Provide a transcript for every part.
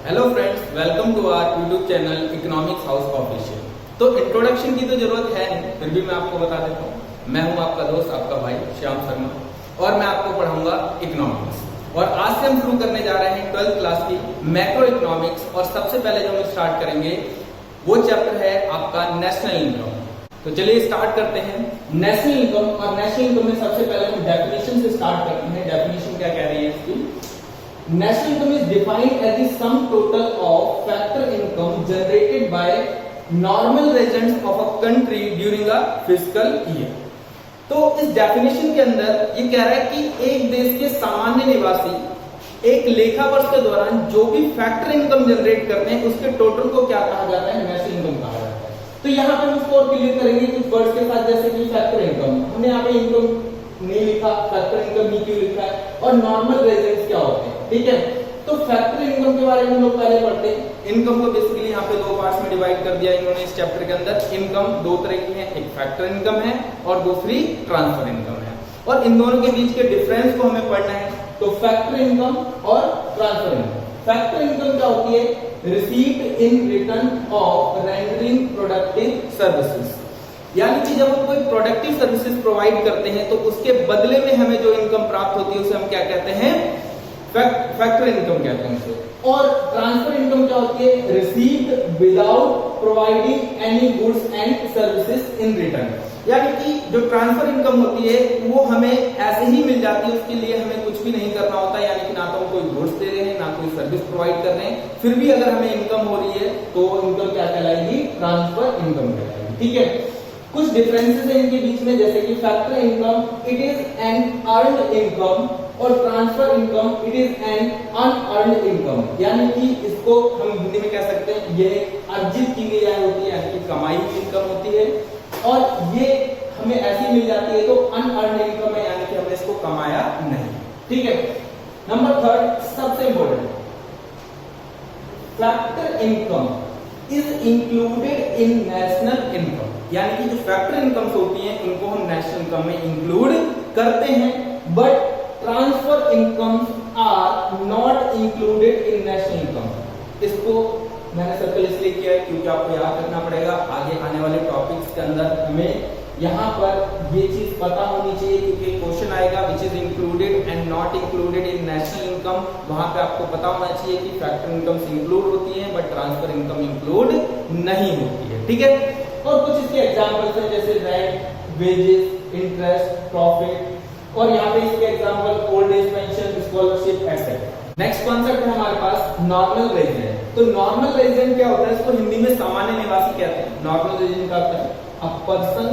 Hello friends, welcome to our YouTube channel economics house official. तो introduction की तो जरूरत है नहीं, फिर भी मैं आपको बता देता हूँ। मैं हूँ आपका दोस्त, आपका भाई श्याम शर्मा, और मैं आपको पढ़ाऊंगा इकोनॉमिक्स। और आज से हम शुरू करने जा रहे हैं 12th क्लास की मैक्रो इकोनॉमिक्स। और सबसे पहले जो हम स्टार्ट करेंगे वो चैप्टर है आपका नेशनल इनकम। तो चलिए स्टार्ट करते हैं नेशनल इनकम। और नेशनल इनकम में सबसे पहले हम डेफिनेशन से स्टार्ट करते हैं। डेफिनेशन क्या कह रही है इसकी? National income is defined as the sum total of factor income generated by normal residents of a country during a fiscal year। तो इस डेफिनेशन के अंदर ये कह रहा है कि एक देश के सामान्य निवासी एक लेखा वर्ष के दौरान जो भी फैक्टर इनकम जनरेट करते हैं उसके टोटल को क्या कहा जाता है? नेशनल इनकम कहा जाता है। तो यहाँ पे हम उसको और क्लियर करेंगे कुछ वर्ड्स के साथ, जैसे कि फैक्टर इनकम। हमने यहाँ पे इनकम नहीं लिखा, फैक्टर इनकम नहीं क्यों लिखा है, और नॉर्मल रेजिडेंस क्या होते हैं, ठीक है। तो फैक्टर इनकम के बारे में हम लोग पहले पढ़ते हैं। इनकम को बेसिकली यहाँ पे दो पार्ट्स में डिवाइड कर दिया इन्होंने इस चैप्टर के अंदर। इनकम दो तरह की है, एक फैक्टर इनकम है और दूसरी ट्रांसफर इनकम है। और इन दोनों के बीच के डिफरेंस को हमें पढ़ना है। तो फैक्टर इनकम और ट्रांसफर इनकम। फैक्टर इनकम क्या होती है? Received in return of rendering productive services. यानी कि जब हम कोई प्रोडक्टिव सर्विसेज प्रोवाइड करते हैं तो उसके बदले में हमें जो इनकम प्राप्त होती है उसे हम क्या कहते हैं? फैक्टर इनकम कहते हैं उसे। और ट्रांसफर इनकम क्या होती है? Received without providing any goods and services in return. यानी कि जो ट्रांसफर इनकम होती है वो हमें ऐसे ही मिल जाती है, उसके लिए हमें कुछ भी नहीं करना होता। यानी कि ना तो हम कोई गुड्स दे रहे हैं ना कोई सर्विस प्रोवाइड कर रहे हैं, फिर भी अगर हमें इनकम हो रही है तो इनकम क्या कहलाएगी? ट्रांसफर इनकम कहलाएगी, ठीक है। कुछ डिफरेंसेस है इनके बीच में, जैसे कि factor income it is an earned income और transfer income it is an unearned income. यानी कि इसको हम हिंदी में कह सकते हैं ये अर्जित की गई आय होती है, यानी कि कमाई हुई इनकम होती है, और ये हमें ऐसी मिल जाती है तो अनअर्न्ड इनकम है, यानी कि हमने इसको कमाया नहीं, ठीक है। नंबर थर्ड सबसे important, factor income is included in national income. यानी कि जो फैक्टर इनकम्स होती हैं इनको हम नेशनल इनकम में इंक्लूड करते हैं, but transfer incomes are not included in national income. इसको मैंने सर्कल इसलिए किया है क्योंकि आपको याद रखना पड़ेगा आगे आने वाले टॉपिक्स के अंदर हमें यहाँ पर ये चीज पता होनी चाहिए, क्योंकि क्वेश्चन आएगा which is included and not included in national income. वहां पे आपको पता होना चाहिए कि फैक्टर इनकम्स इंक्लूड होती है बट ट्रांसफर इनकम इंक्लूड नहीं होती है, ठीक है। और कुछ इसके एग्जांपल्स हैं, जैसे रेंट, वेजेस, इंटरेस्ट, प्रॉफिट, और यहाँ पे इसके example old age pension, scholarship etcetera. Next concept है हमारे पास नॉर्मल रेजिडेंट। तो नॉर्मल रेजिडेंट क्या होता है? इसको हिंदी में सामान्य निवासी कहते हैं। नॉर्मल रेजिडेंट का होता है अ पर्सन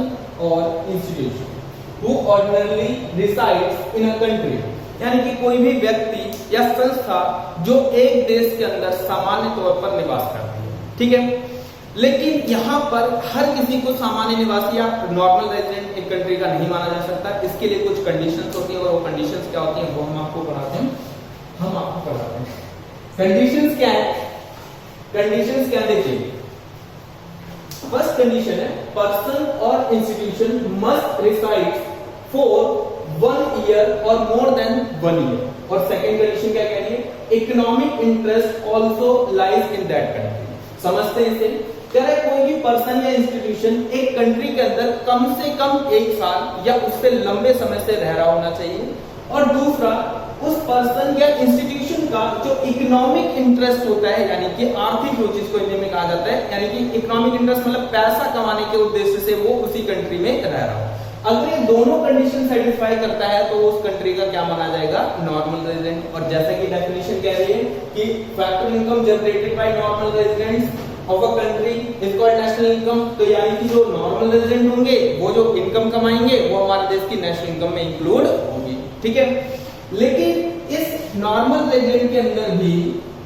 और institution who ordinarily resides in a country. यानी कि कोई भी व्यक्ति या संस्था जो एक देश के अंदर सामान्य तौर पर निवास करती है, ठीक है। लेकिन यहाँ पर हर किसी को सामान्य निवासी या नॉर्मल रेजिडेंट एक कंट्री का नहीं माना जा सकता। इसके लिए कुछ कंडीशंस होती है, और वो कंडीशंस क्या होती हैं वो हम आपको पढ़ाते हैं। कंडीशंस क्या है? कंडीशंस क्या देखिए, फर्स्ट कंडीशन है पर्सन और institution must reside for 1 year और मोर देन 1 ईयर। और सेकेंड कंडीशन क्या कह रही है? Economic interest also lies in that country. समझते हैं इसे? कह रहे कोई भी पर्सन या इंस्टीट्यूशन एक कंट्री के अंदर कम से कम 1 साल या उससे लंबे समय से रह रहा होना चाहिए, और दूसरा उस पर्सन या इंस्टीट्यूशन का जो इकोनॉमिक इंटरेस्ट होता है, यानी कि आर्थिक रुचि को हिंदी में कहा जाता है, यानी कि इकोनॉमिक इंटरेस्ट मतलब पैसा कमाने के उद्देश्य से वो उसी कंट्री में रह रहा हो। अगर ये दोनों कंडीशन सेटिस्फाई करता है तो उस कंट्री का क्या माना जाएगा? Normal resident. और जैसा कि डेफिनेशन कह रही है कि factor income generated by normal residents of a country is called national income. तो यानी कि जो नॉर्मल रेजिडेंट होंगे वो जो इनकम कमाएंगे वो हमारे देश की नेशनल इनकम में इंक्लूड होगी, ठीक है। लेकिन इस नॉर्मल रेजिडेंट के अंदर भी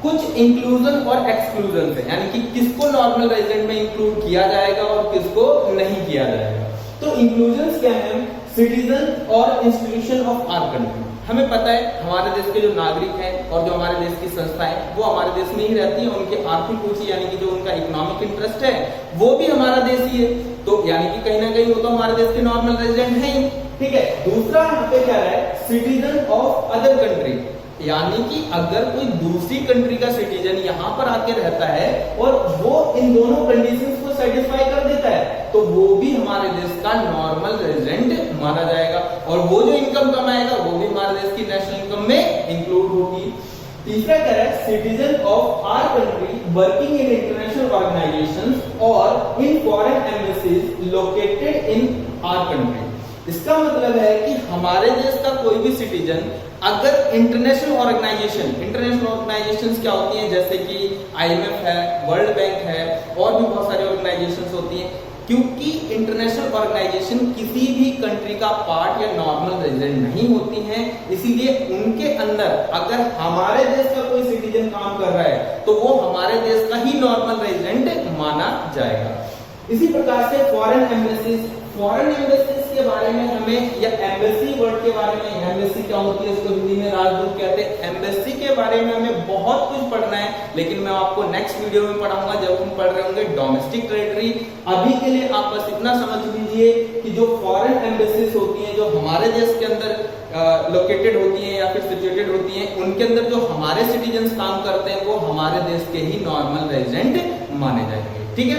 कुछ इंक्लूजन और एक्सक्लूजन है, यानी कि किसको नॉर्मल रेजिडेंट में इंक्लूड किया जाएगा और किसको नहीं किया जाएगा। तो इंक्लूजन क्या है? सिटीजन और इंस्टीट्यूशन ऑफ आवर कंट्री। हमें पता है हमारे देश के जो नागरिक हैं और जो हमारे देश की संस्थाएं वो हमारे देश में ही रहती हैं, उनके आर्थिक रुचि यानी कि जो उनका इकोनॉमिक इंटरेस्ट है वो भी हमारा देश ही है, तो यानी कि कहीं ना कहीं वो तो हमारे देश के नॉर्मल रेजिडेंट है ही, ठीक है। दूसरा यहाँ पे क्या है? सिटीजन ऑफ अदर कंट्री, यानी कि अगर कोई दूसरी कंट्री का सिटीजन यहाँ पर आके रहता है और वो इन दोनों कंडीशंस को सेटिस्फाई कर देता है तो वो भी हमारे देश का नॉर्मल रेजिडेंट माना जाएगा और वो जो इनकम कमाएगा वो भी हमारे देश की नेशनल इनकम में इंक्लूड होगी। तीसरा क्या है, citizen of our country working in international organisations और in foreign embassies located in our country. इसका मतलब है कि हमारे देश का कोई भी सिटीजन अगर इंटरनेशनल ऑर्गेनाइजेशंस क्या होती हैं, जैसे कि IMF है, वर्ल्ड बैंक है और भी बहुत सारी ऑर्गेनाइजेशंस होती हैं, क्योंकि इंटरनेशनल ऑर्गेनाइजेशन किसी भी कंट्री का पार्ट या नॉर्मल रेजिडेंट नहीं होती हैं, इसीलिए उनके अंदर अगर हमारे देश का कोई सिटीजन काम कर रहा है तो वो हमारे देश का ही नॉर्मल रेजिडेंट माना जाएगा। इसी प्रकार से फॉरेन एम्बेसीज के बारे में हमें, या एम्बेसी वर्ड के बारे में, एम्बेसी क्या होती है इसको हिंदी में राजदूत कहते हैं, एम्बेसी के बारे में हमें बहुत कुछ पढ़ना है, लेकिन मैं आपको नेक्स्ट वीडियो में पढ़ाऊंगा जब हम पढ़ रहे होंगे डोमेस्टिक टेरिटरी। अभी के लिए आप बस इतना समझ लीजिए कि जो फॉरेन एम्बेसीज होती हैं, जो हमारे देश के अंदर लोकेटेड होती हैं या फिर सिचुएटेड होती हैं, उनके अंदर जो हमारे सिटीजन्स काम करते हैं वो हमारे देश के ही नॉर्मल रेजिडेंट माने जाएंगे। ठीक है,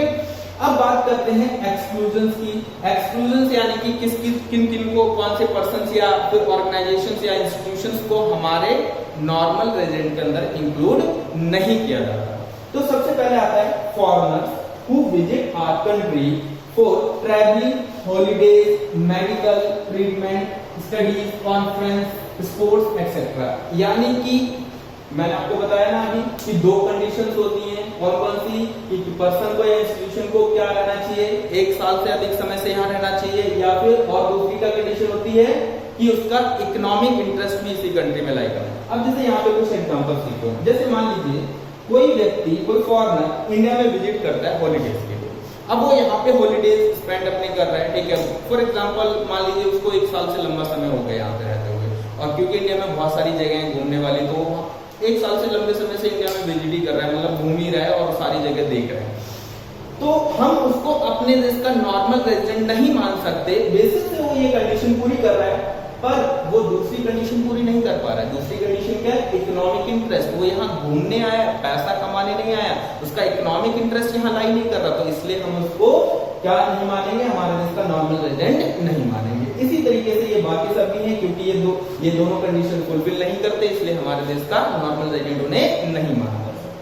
अब बात करते हैं एक्सक्लूजन्स की। एक्सक्लूजन्स यानी कि किन किन को, कौन से पर्सन्स या फिर ऑर्गेनाइजेशंस या इंस्टीट्यूशंस को हमारे नॉर्मल रेजिडेंट के अंदर इंक्लूड नहीं किया जाता। तो सबसे पहले आता है foreigners who visit our country for travelling, holidays, medical treatment, studies, conference, sports etcetera. यानी कि मैंने आपको बताया ना अभी कि दो कंडीशंस होती हैं, और कौन सी, कि पर्सन को या इंस्टीट्यूशन को क्या रहना चाहिए, 1 साल से अधिक समय से यहाँ रहना चाहिए, या फिर और दूसरी का कंडीशन होती है कि उसका इकोनॉमिक इंटरेस्ट भी इसी कंट्री में लाई करना। अब जैसे यहाँ पे कुछ एग्जांपल सीखो, जैसे मान लीजिए कोई व्यक्ति, कोई फॉरेनर इंडिया में विजिट करता है हॉलीडेज के लिए। अब वो यहाँ पे हॉलीडेज स्पेंड अपने कर रहा है, ठीक है। फॉर एग्जाम्पल मान लीजिए उसको 1 साल से लंबा समय हो गया यहाँ पे रहते हुए, और क्योंकि इंडिया में बहुत सारी जगह है घूमने वाली, तो 1 साल से लंबे समय से इंडिया में विजिट ही कर रहा है, मतलब घूम ही रहा है और सारी जगह देख रहा है, तो हम उसको अपने देश का नॉर्मल रेजिडेंट नहीं मान सकते। बेसिस से वो ये कंडीशन पूरी कर रहा है, पर वो दूसरी कंडीशन पूरी नहीं कर पा रहा है। दूसरी कंडीशन क्या है, इकोनॉमिक इंटरेस्ट। वो यहाँ घूमने आया, पैसा कमाने नहीं आया, उसका इकोनॉमिक इंटरेस्ट यहाँ लाई नहीं कर रहा, तो इसलिए हम उसको क्या नहीं मानेंगे, हमारे देश का नॉर्मल रेजिडेंट नहीं मानेंगे। इसी तरीके से ये बाकी सब भी हैं, क्योंकि ये दोनों कंडीशन फुलफिल नहीं करते, इसलिए हमारे देश का नॉर्मल रेजिडेंट उन्हें नहीं माना जा सकता।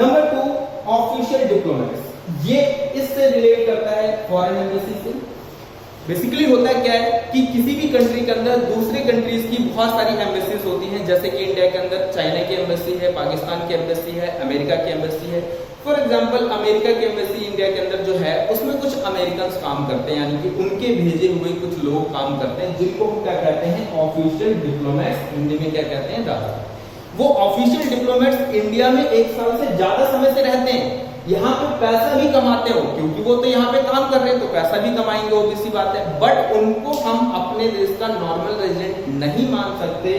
Number 2, official diplomats. ये इससे रिलेट करता है फॉरेन एम्बेसी से। बेसिकली होता क्या है कि किसी भी कंट्री के अंदर दूसरे कंट्रीज की बहुत सारी एम्बेसीज होती हैं, जैसे कि इंडिया के अंदर चाइना की एम्बेसी है, पाकिस्तान की एम्बेसी है, अमेरिका की एम्बेसी है। फॉर एग्जाम्पल अमेरिका की एम्बेसी इंडिया के अंदर जो है उसमें कुछ अमेरिकन काम करते हैं, यानी कि उनके भेजे हुए कुछ लोग काम करते हैं, जिनको हम क्या कहते हैं, ऑफिशियल डिप्लोमेट्स। हिंदी में क्या कहते हैं, दादा। वो ऑफिशियल डिप्लोमेट्स इंडिया में 1 साल से ज्यादा समय से रहते हैं, यहाँ पे पैसा भी कमाते हो, क्योंकि वो तो यहाँ पे काम कर रहे हैं तो पैसा भी कमाएंगे, ऑब्वियसली बात है। बट उनको हम अपने देश का नॉर्मल रेजिडेंट नहीं मान सकते,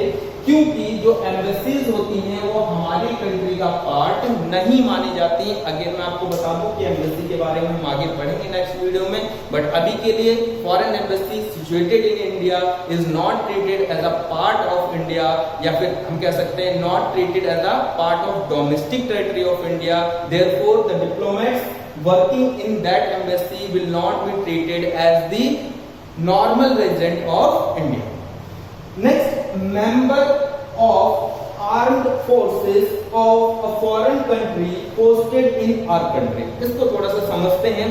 क्योंकि जो एम्बेसीज होती हैं वो हमारी कंट्री का पार्ट नहीं मानी जाती। अगेन मैं आपको बता दूं कि एम्बेसी के बारे में हम आगे पढ़ेंगे नेक्स्ट वीडियो में, बट अभी के लिए foreign embassy situated in India is not treated as a part of India, या फिर हम कह सकते हैं not treated as a part of domestic territory of India. Therefore the diplomats working in that embassy will not be treated as the normal resident of India. Next, member of armed forces of a foreign country posted in our country। इसको थोड़ा सा समझते हैं।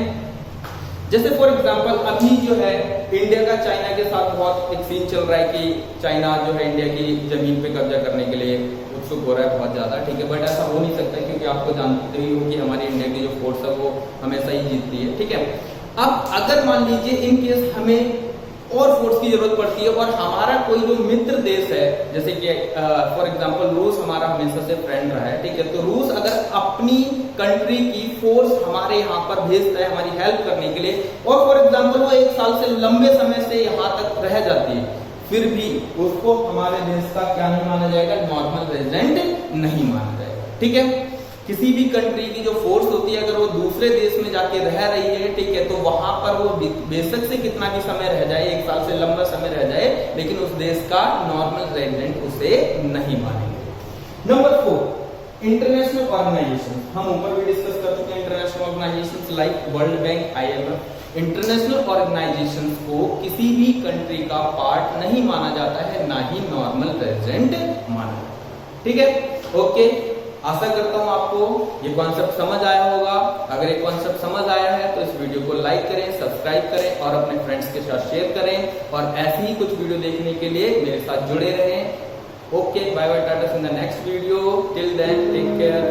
जैसे for example अभी जो है India का चाइना के साथ बहुत एक सीन चल रहा है कि चाइना जो है इंडिया की जमीन पे कब्जा करने के लिए उत्सुक हो रहा है बहुत ज्यादा, ठीक है। बट ऐसा हो नहीं सकता, क्योंकि आपको जानते ही हो कि हमारी इंडिया की जो फोर्स है वो हमेशा ही जीतती है, ठीक है। अब अगर मान लीजिए इन केस हमें और फोर्स की जरूरत पड़ती है, और हमारा कोई जो मित्र देश है, जैसे कि फॉर एग्जांपल रूस हमारा हमेशा से फ्रेंड रहा है, ठीक है। तो रूस अगर अपनी कंट्री की फोर्स हमारे यहाँ पर भेजता है हमारी हेल्प करने के लिए, और फॉर एग्जांपल वो 1 साल से लंबे समय से यहाँ तक रह जाती है, फिर भी उसको हमारे देश का क्या नहीं माना जाएगा, नॉर्मल रेजिडेंट नहीं माना जाएगा, ठीक है। किसी भी कंट्री की जो फोर्स होती है अगर वो दूसरे देश में जाके रह रही है, ठीक है, तो वहां पर वो बेशक से कितना भी समय रह जाए, 1 साल से लंबा समय रह जाए, लेकिन उस देश का नॉर्मल रेजिडेंट उसे नहीं मानेंगे। Number 4, international organisation. हम ऊपर भी डिस्कस कर चुके हैं international organisation like World Bank, IMF। International organisation को किसी भी कंट्री का पार्ट नहीं माना जाता है, ना ही नॉर्मल रेजिडेंट माना जाता है। ठीक है, ओके। आशा करता हूं आपको ये कॉन्सेप्ट समझ आया होगा। अगर ये कॉन्सेप्ट समझ आया है तो इस वीडियो को लाइक करें, सब्सक्राइब करें और अपने फ्रेंड्स के साथ शेयर करें। और ऐसी ही कुछ वीडियो देखने के लिए मेरे साथ जुड़े रहें। Okay, bye bye, tata, in the next video. Till then take care.